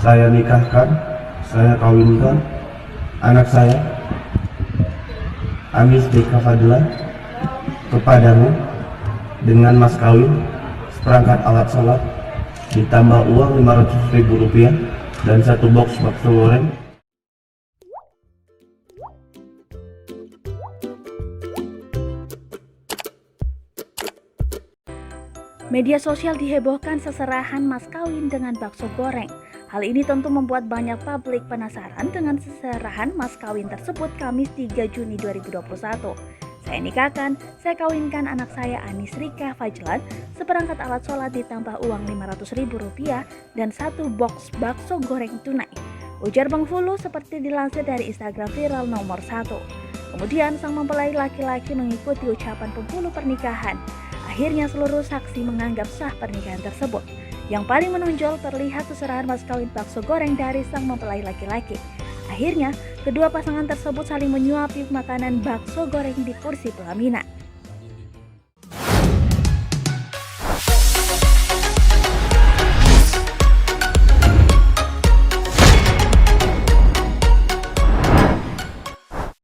Saya nikahkan, saya kawinkan anak saya, Amis Deka Fadila, kepadamu dengan mas kawin seperangkat alat sholat ditambah uang Rp500.000 dan satu box bakso goreng. Media sosial dihebohkan seserahan mas kawin dengan bakso goreng. Hal ini tentu membuat banyak publik penasaran dengan seserahan mas kawin tersebut Kamis 3 Juni 2021. Saya nikahkan, saya kawinkan anak saya Anis Rika Fajlan, seperangkat alat sholat ditambah uang Rp500.000 dan satu box bakso goreng tunai. Ujar Bang Fulu seperti dilansir dari Instagram viral nomor 1. Kemudian sang mempelai laki-laki mengikuti ucapan penghulu pernikahan. Akhirnya seluruh saksi menganggap sah pernikahan tersebut. Yang paling menonjol terlihat seserahan mas kawin bakso goreng dari sang mempelai laki-laki. Akhirnya, kedua pasangan tersebut saling menyuapi makanan bakso goreng di kursi pelaminan.